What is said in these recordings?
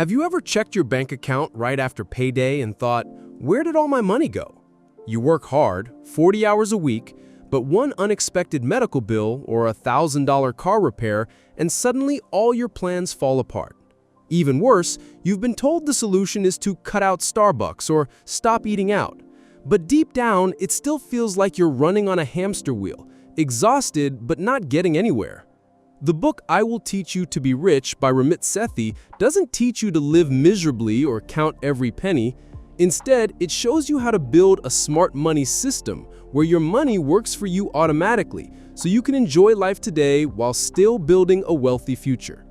Have you ever checked your bank account right after payday and thought, where did all my money go? You work hard, 40 hours a week, but one unexpected medical bill or a $1,000 car repair, and suddenly all your plans fall apart. Even worse, you've been told the solution is to cut out Starbucks or stop eating out. But deep down, it still feels like you're running on a hamster wheel, exhausted but not getting anywhere. The book I Will Teach You to Be Rich by Ramit Sethi doesn't teach you to live miserably or count every penny. Instead, it shows you how to build a smart money system where your money works for you automatically so you can enjoy life today while still building a wealthy future.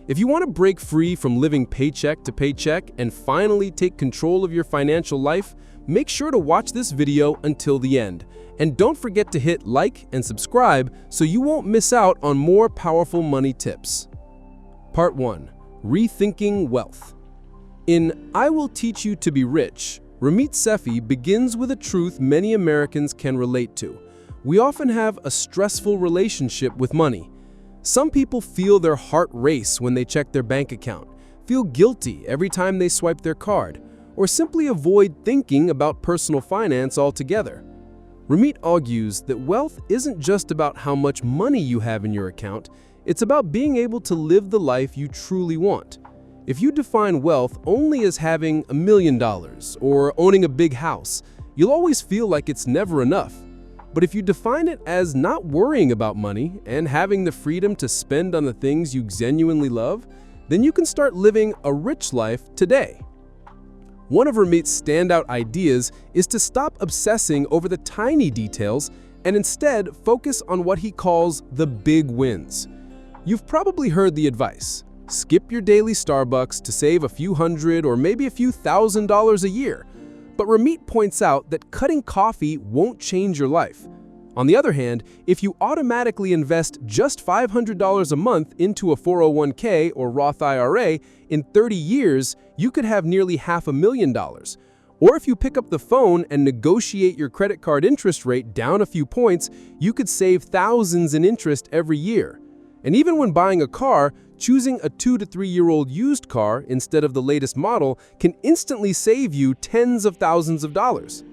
If you want to break free from living paycheck to paycheck and finally take control of your financial life, make sure to watch this video until the end. And don't forget to hit like and subscribe so you won't miss out on more powerful money tips. Part 1. Rethinking Wealth. In I Will Teach You to Be Rich, Ramit Sethi begins with a truth many Americans can relate to. We often have a stressful relationship with money. Some people feel their heart race when they check their bank account, feel guilty every time they swipe their card, or simply avoid thinking about personal finance altogether. Ramit argues that wealth isn't just about how much money you have in your account, it's about being able to live the life you truly want. If you define wealth only as having $1 million or owning a big house, you'll always feel like it's never enough. But if you define it as not worrying about money and having the freedom to spend on the things you genuinely love, then you can start living a rich life today. One of Ramit's standout ideas is to stop obsessing over the tiny details and instead focus on what he calls the big wins. You've probably heard the advice: skip your daily Starbucks to save a few hundred or maybe a few $1,000s a year. But Ramit points out that cutting coffee won't change your life. On the other hand, if you automatically invest just $500 a month into a 401k or Roth IRA, in 30 years, you could have nearly $500,000. Or if you pick up the phone and negotiate your credit card interest rate down a few points, you could save thousands in interest every year. And even when buying a car, choosing a 2 to 3-year-old used car instead of the latest model can instantly save you tens of thousands of dollars.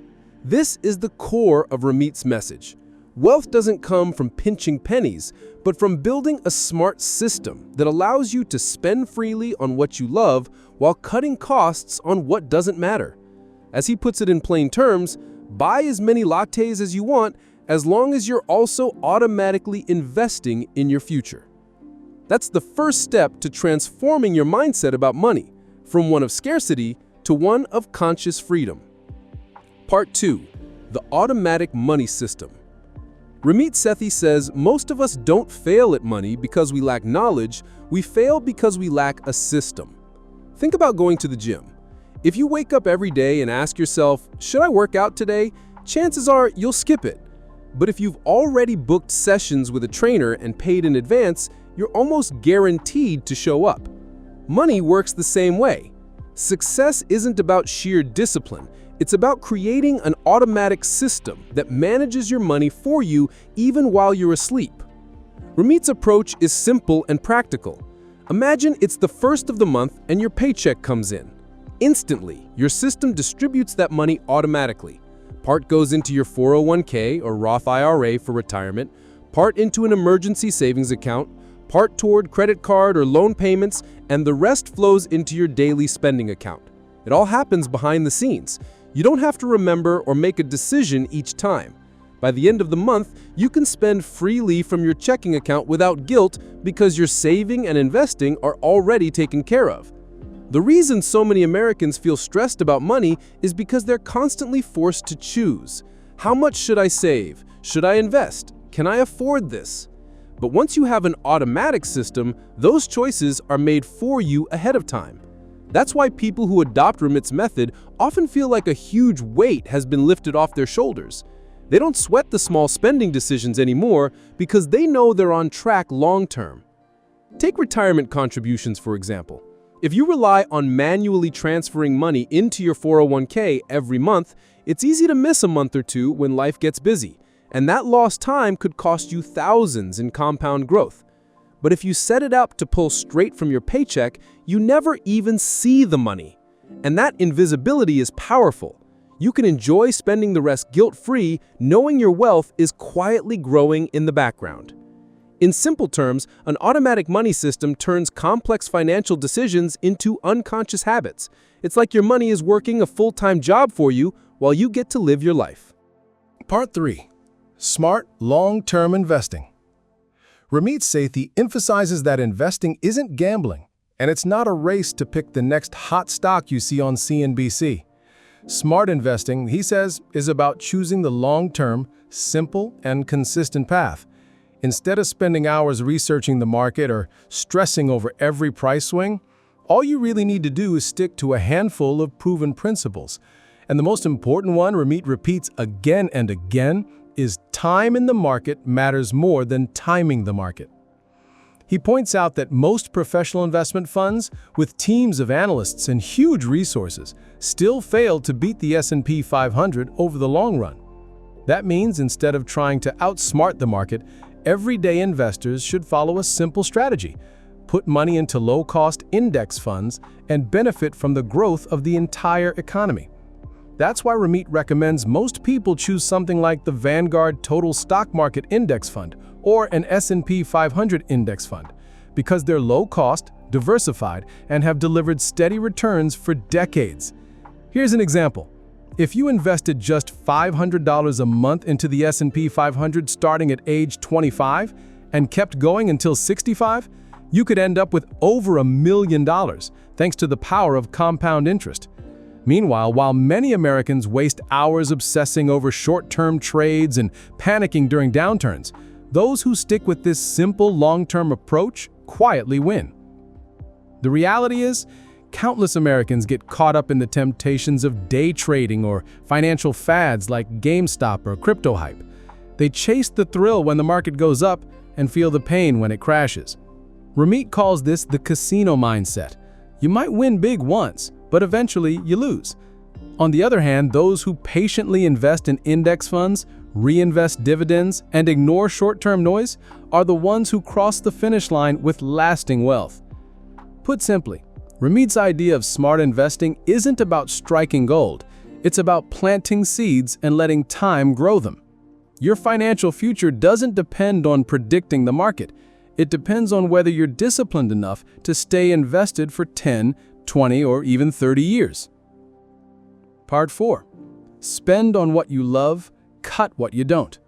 This is the core of Ramit's message. Wealth doesn't come from pinching pennies, but from building a smart system that allows you to spend freely on what you love while cutting costs on what doesn't matter. As he puts it in plain terms, buy as many lattes as you want as long as you're also automatically investing in your future. That's the first step to transforming your mindset about money, from one of scarcity to one of conscious freedom. Part 2. The Automatic Money System. Ramit Sethi says most of us don't fail at money because we lack knowledge, we fail because we lack a system. Think about going to the gym. If you wake up every day and ask yourself, should I work out today? Chances are you'll skip it. But if you've already booked sessions with a trainer and paid in advance, you're almost guaranteed to show up. Money works the same way. Success isn't about sheer discipline. It's about creating an automatic system that manages your money for you even while you're asleep. Ramit's approach is simple and practical. Imagine it's the first of the month and your paycheck comes in. Instantly, your system distributes that money automatically. Part goes into your 401k or Roth IRA for retirement, part into an emergency savings account, part toward credit card or loan payments, and the rest flows into your daily spending account. It all happens behind the scenes. You don't have to remember or make a decision each time. By the end of the month, you can spend freely from your checking account without guilt because your saving and investing are already taken care of. The reason so many Americans feel stressed about money is because they're constantly forced to choose. How much should I save? Should I invest? Can I afford this? But once you have an automatic system, those choices are made for you ahead of time. That's why people who adopt Ramit's method often feel like a huge weight has been lifted off their shoulders. They don't sweat the small spending decisions anymore because they know they're on track long-term. Take retirement contributions, for example. If you rely on manually transferring money into your 401k every month, it's easy to miss a month or two when life gets busy, and that lost time could cost you thousands in compound growth. But if you set it up to pull straight from your paycheck, you never even see the money. And that invisibility is powerful. You can enjoy spending the rest guilt-free, knowing your wealth is quietly growing in the background. In simple terms, an automatic money system turns complex financial decisions into unconscious habits. It's like your money is working a full-time job for you while you get to live your life. Part 3. Smart, long-term investing. Ramit Sethi emphasizes that investing isn't gambling, and it's not a race to pick the next hot stock you see on CNBC. Smart investing, he says, is about choosing the long-term, simple, and consistent path. Instead of spending hours researching the market or stressing over every price swing, all you really need to do is stick to a handful of proven principles. And the most important one Ramit repeats again and again is time in the market matters more than timing the market. He points out that most professional investment funds, with teams of analysts and huge resources, still fail to beat the S&P 500 over the long run. That means instead of trying to outsmart the market, everyday investors should follow a simple strategy: put money into low-cost index funds and benefit from the growth of the entire economy. That's why Ramit recommends most people choose something like the Vanguard Total Stock Market Index Fund or an S&P 500 Index Fund, because they're low-cost, diversified, and have delivered steady returns for decades. Here's an example. If you invested just $500 a month into the S&P 500 starting at age 25 and kept going until 65, you could end up with over $1 million, thanks to the power of compound interest. Meanwhile, while many Americans waste hours obsessing over short-term trades and panicking during downturns, those who stick with this simple long-term approach quietly win. The reality is, countless Americans get caught up in the temptations of day trading or financial fads like GameStop or crypto hype. They chase the thrill when the market goes up and feel the pain when it crashes. Ramit calls this the casino mindset. You might win big once, but eventually you lose. On the other hand, those who patiently invest in index funds, reinvest dividends, and ignore short-term noise are the ones who cross the finish line with lasting wealth. Put simply, Ramit's idea of smart investing isn't about striking gold. It's about planting seeds and letting time grow them. Your financial future doesn't depend on predicting the market. It depends on whether you're disciplined enough to stay invested for 10, 20, or even 30 years. Part 4. Spend on what you love, cut what you don't.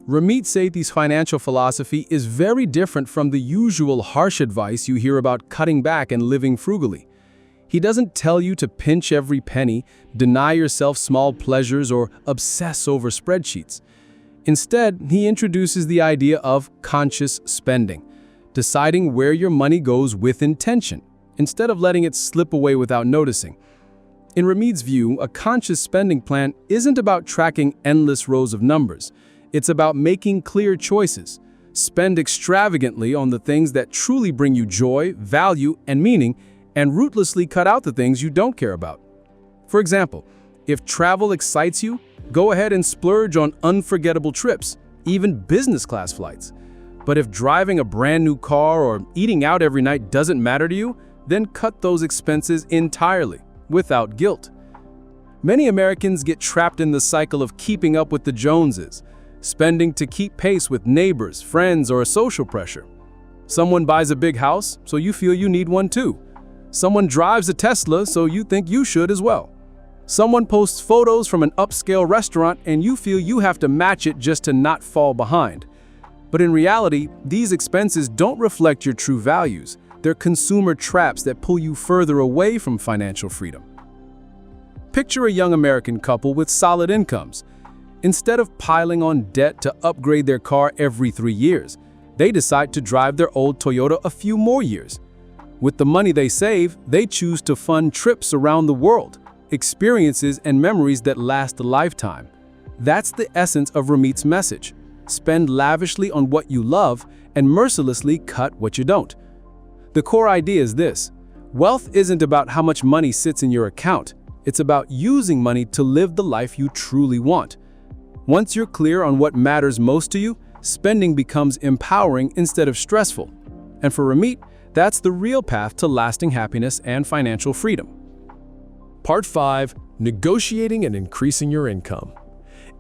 Ramit Sethi's financial philosophy is very different from the usual harsh advice you hear about cutting back and living frugally. He doesn't tell you to pinch every penny, deny yourself small pleasures, or obsess over spreadsheets. Instead, he introduces the idea of conscious spending, deciding where your money goes with intention, instead of letting it slip away without noticing. In Ramit's view, a conscious spending plan isn't about tracking endless rows of numbers. It's about making clear choices. Spend extravagantly on the things that truly bring you joy, value, and meaning, and ruthlessly cut out the things you don't care about. For example, if travel excites you, go ahead and splurge on unforgettable trips, even business-class flights. But if driving a brand new car or eating out every night doesn't matter to you, then cut those expenses entirely, without guilt. Many Americans get trapped in the cycle of keeping up with the Joneses, spending to keep pace with neighbors, friends, or social pressure. Someone buys a big house, so you feel you need one too. Someone drives a Tesla, so you think you should as well. Someone posts photos from an upscale restaurant, and you feel you have to match it just to not fall behind. But in reality, these expenses don't reflect your true values. They're consumer traps that pull you further away from financial freedom. Picture a young American couple with solid incomes. Instead of piling on debt to upgrade their car every 3 years, they decide to drive their old Toyota a few more years. With the money they save, they choose to fund trips around the world, experiences and memories that last a lifetime. That's the essence of Ramit's message. Spend lavishly on what you love and mercilessly cut what you don't. The core idea is this: wealth isn't about how much money sits in your account. It's about using money to live the life you truly want. Once you're clear on what matters most to you, spending becomes empowering instead of stressful. And for Ramit, that's the real path to lasting happiness and financial freedom. Part 5. Negotiating and increasing your income.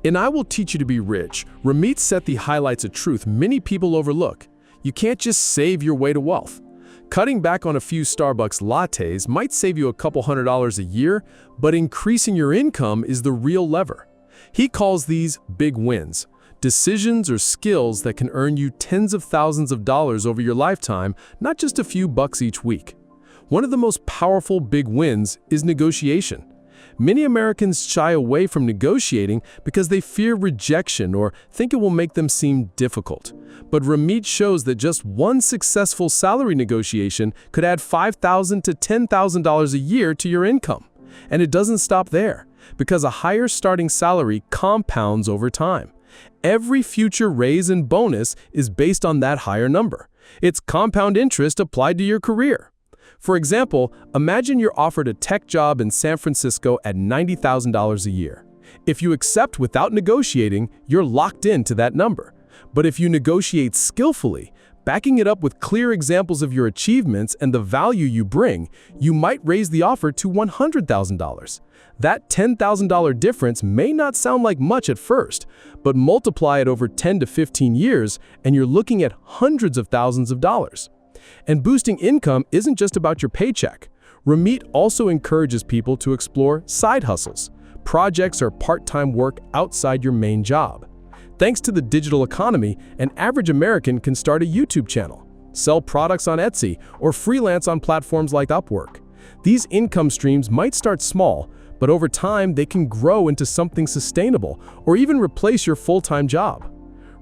In I Will Teach You to Be Rich, Ramit Sethi highlights a truth many people overlook. You can't just save your way to wealth. Cutting back on a few Starbucks lattes might save you a couple $100s a year, but increasing your income is the real lever. He calls these big wins, decisions or skills that can earn you tens of thousands of dollars over your lifetime, not just a few bucks each week. One of the most powerful big wins is negotiation. Many Americans shy away from negotiating because they fear rejection or think it will make them seem difficult. But Ramit shows that just one successful salary negotiation could add $5,000 to $10,000 a year to your income. And it doesn't stop there, because a higher starting salary compounds over time. Every future raise and bonus is based on that higher number. It's compound interest applied to your career. For example, imagine you're offered a tech job in San Francisco at $90,000 a year. If you accept without negotiating, you're locked into that number. But if you negotiate skillfully, backing it up with clear examples of your achievements and the value you bring, you might raise the offer to $100,000. That $10,000 difference may not sound like much at first, but multiply it over 10 to 15 years and you're looking at hundreds of thousands of dollars. And boosting income isn't just about your paycheck. Ramit also encourages people to explore side hustles, projects or part-time work outside your main job. Thanks to the digital economy, an average American can start a YouTube channel, sell products on Etsy, or freelance on platforms like Upwork. These income streams might start small, but over time they can grow into something sustainable or even replace your full-time job.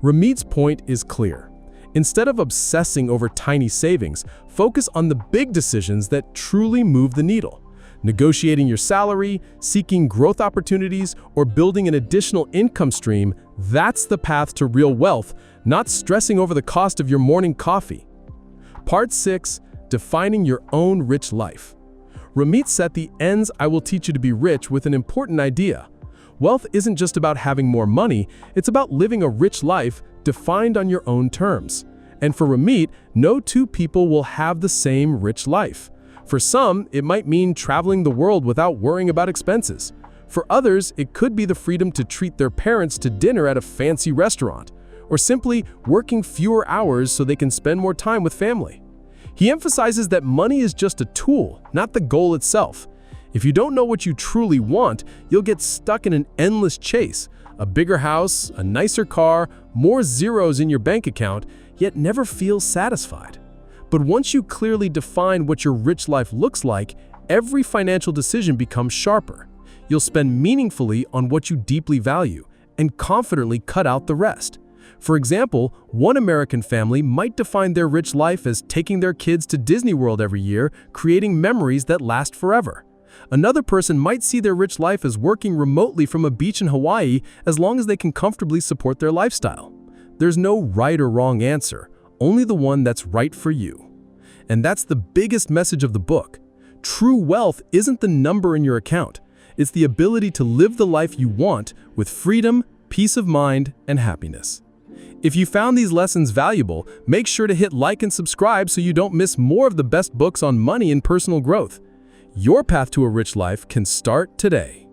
Ramit's point is clear. Instead of obsessing over tiny savings, focus on the big decisions that truly move the needle. Negotiating your salary, seeking growth opportunities, or building an additional income stream, that's the path to real wealth, not stressing over the cost of your morning coffee. Part 6. Defining your own rich life. Ramit Sethi ends I Will Teach You to Be Rich with an important idea. Wealth isn't just about having more money, it's about living a rich life defined on your own terms. And for Ramit, no two people will have the same rich life. For some, it might mean traveling the world without worrying about expenses. For others, it could be the freedom to treat their parents to dinner at a fancy restaurant, or simply working fewer hours so they can spend more time with family. He emphasizes that money is just a tool, not the goal itself. If you don't know what you truly want, you'll get stuck in an endless chase. A bigger house, a nicer car, more zeros in your bank account, yet never feel satisfied. But once you clearly define what your rich life looks like, every financial decision becomes sharper. You'll spend meaningfully on what you deeply value and confidently cut out the rest. For example, one American family might define their rich life as taking their kids to Disney World every year, creating memories that last forever. Another person might see their rich life as working remotely from a beach in Hawaii as long as they can comfortably support their lifestyle. There's no right or wrong answer, only the one that's right for you. And that's the biggest message of the book. True wealth isn't the number in your account. It's the ability to live the life you want with freedom, peace of mind, and happiness. If you found these lessons valuable, make sure to hit like and subscribe so you don't miss more of the best books on money and personal growth. Your path to a rich life can start today.